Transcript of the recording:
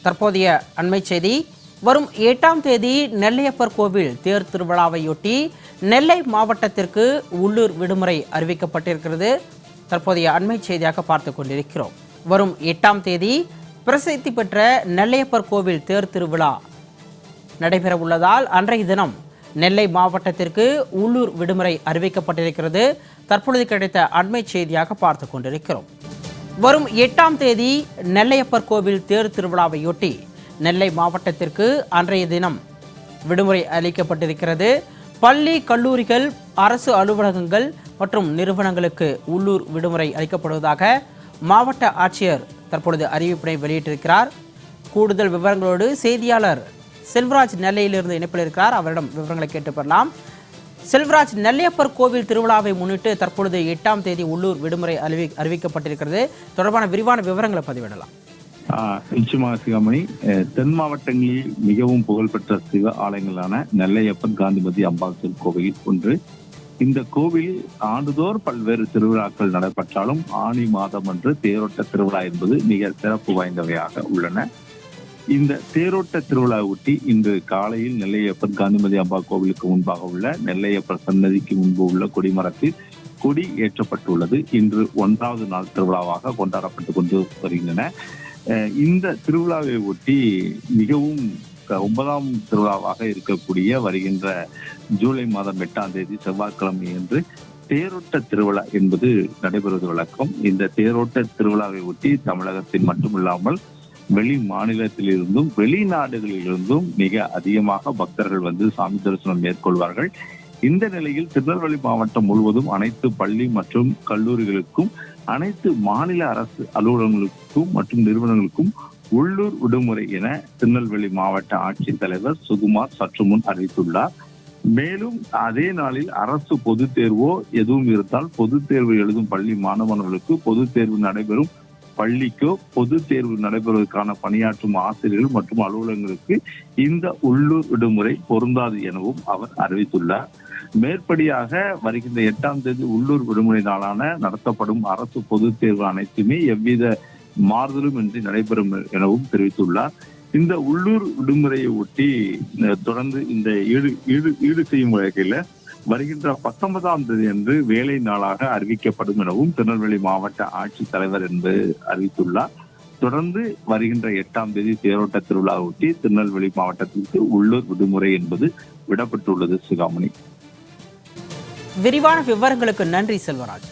தற்போதைய அண்மை செய்தி. வரும் 8ஆம் தேதி நெல்லையப்பர் கோவில் தேர் திருவிழாவையொட்டி நெல்லை மாவட்டத்திற்கு உள்ளூர் விடுமுறை அறிவிக்கப்பட்டிருக்கிறது. தற்போதைய அண்மை செய்தியாக பார்த்து கொண்டிருக்கிறோம். வரும் 8ஆம் தேதி பிரசித்தி பெற்ற நெல்லையப்பர் கோவில் தேர் திருவிழா நடைபெற உள்ளதால் அன்றைய தினம் நெல்லை மாவட்டத்திற்கு உள்ளூர் விடுமுறை அறிவிக்கப்பட்டிருக்கிறது. தற்பொழுது கிடைத்த அண்மை செய்தியாக பார்த்து கொண்டிருக்கிறோம். வரும் 8ஆம் தேதி நெல்லையப்பர் கோவில் தேர் திருவிழாவையொட்டி நெல்லை மாவட்டத்திற்கு அன்றைய தினம் விடுமுறை அளிக்கப்பட்டிருக்கிறது. பள்ளி, கல்லூரிகள், அரசு அலுவலகங்கள் மற்றும் நிறுவனங்களுக்கு உள்ளூர் விடுமுறை அளிக்கப்படுவதாக மாவட்ட ஆட்சியர் தற்பொழுது அறிவிப்பினை வெளியிட்டிருக்கிறார். கூடுதல் விவரங்களோடு செய்தியாளர் செல்வராஜ் நெல்லையிலிருந்து இணைப்பில் இருக்கிறார். அவரிடம் விவரங்களை கேட்டு பெறலாம். செல்வராஜ், நெல்லையப்பர் கோவில் திருவிழாவை முன்னிட்டு தற்பொழுது 8ஆம் தேதி உள்ளூர் விடுமுறை அறிவிக்கப்பட்டிருக்கிறது. தொடர்பான விரிவான விவரங்களை பதிவிடலாம். நிச்சயமாக சிகாமணி, தென் மாவட்டங்களில் மிகவும் புகழ்பெற்ற சிவ ஆலயங்களான நெல்லையப்பர் காந்திமதி அம்பாள் கோவில் ஒன்று. இந்த கோவில் ஆண்டுதோறும் பல்வேறு திருவிழாக்கள் நடைபெற்றாலும் ஆனி மாதம் அன்று தேரோட்ட திருவிழா என்பது மிக சிறப்பு வாய்ந்தவையாக உள்ளன. இந்த தேரோட்ட திருவிழா ஒட்டி இன்று காலையில் நெல்லையப்பர் காந்திமதி அம்பாள் கோவிலுக்கு முன்பாக உள்ள நெல்லையப்பர் சன்னதிக்கு முன்பு உள்ள கொடிமரத்தில் கொடி ஏற்றப்பட்டுள்ளது. இன்று 1வது நாள் திருவிழாவாக கொண்டாடப்பட்டு கொண்டு வருகின்றன. இந்த திருவிழாவை ஒட்டி மிகவும் 9ஆம் திருவிழாவாக இருக்கக்கூடிய வருகின்ற ஜூலை மாதம் 8ஆம் தேதி செவ்வாய்க்கிழமை என்று தேரோட்ட திருவிழா என்பது நடைபெறுவது வழக்கம். இந்த தேரோட்ட திருவிழாவை ஒட்டி தமிழகத்தில் மட்டுமில்லாமல் வெளி மாநிலத்திலிருந்தும் வெளிநாடுகளிலிருந்தும் மிக அதிகமாக பக்தர்கள் வந்து சாமி தரிசனம் மேற்கொள்வார்கள். இந்த நிலையில் திருநெல்வேலி மாவட்டம் முழுவதும் அனைத்து பள்ளி மற்றும் கல்லூரிகளுக்கும் அனைத்து மாநில அரசு அலுவலகங்களுக்கும் மற்றும் நிறுவனங்களுக்கும் உள்ளூர் விடுமுறை என திருநெல்வேலி மாவட்ட ஆட்சித்தலைவர் சுகுமார் சற்று முன் அறிவித்துள்ளார். மேலும் அதே நாளில் அரசு பொதுத் தேர்வோ எதுவும் இருந்தால் பொதுத் தேர்வு எழுதும் பள்ளி மாணவர்களுக்கு பொதுத் தேர்வு நடைபெறும் பள்ளிக்கோ பொது தேர்வு நடைபெறுவதற்கான பணியாற்றும் ஆசிரியர்கள் மற்றும் அலுவலகங்களுக்கு இந்த உள்ளூர் விடுமுறை பொருந்தாது எனவும் அவர் அறிவித்துள்ளார். மேற்படியாக வருகின்ற 8ஆம் தேதி உள்ளூர் விடுமுறை நாளான நடத்தப்படும் அரசு பொது தேர்வு அனைத்துமே எவ்வித மாறுதலும் இன்றி நடைபெறும் எனவும் தெரிவித்துள்ளார். இந்த உள்ளூர் விடுமுறையை ஒட்டி தொடர்ந்து இந்த ஈடு செய்யும் வகையில வருகின்ற 19ஆம் தேதி அன்று வேலை நாளாக அறிவிக்கப்படும் எனவும் திருநெல்வேலி மாவட்ட ஆட்சித்தலைவர் என்று அறிவித்துள்ளார். தொடர்ந்து வருகின்ற 8ஆம் தேதி தேரோட்ட திருவிழா ஒட்டி திருநெல்வேலி மாவட்டத்திற்கு உள்ளூர் விடுமுறை என்பது விடப்பட்டுள்ளது. சிகாமணி, விரிவான விவரங்களுக்கு நன்றி செல்வராஜ்.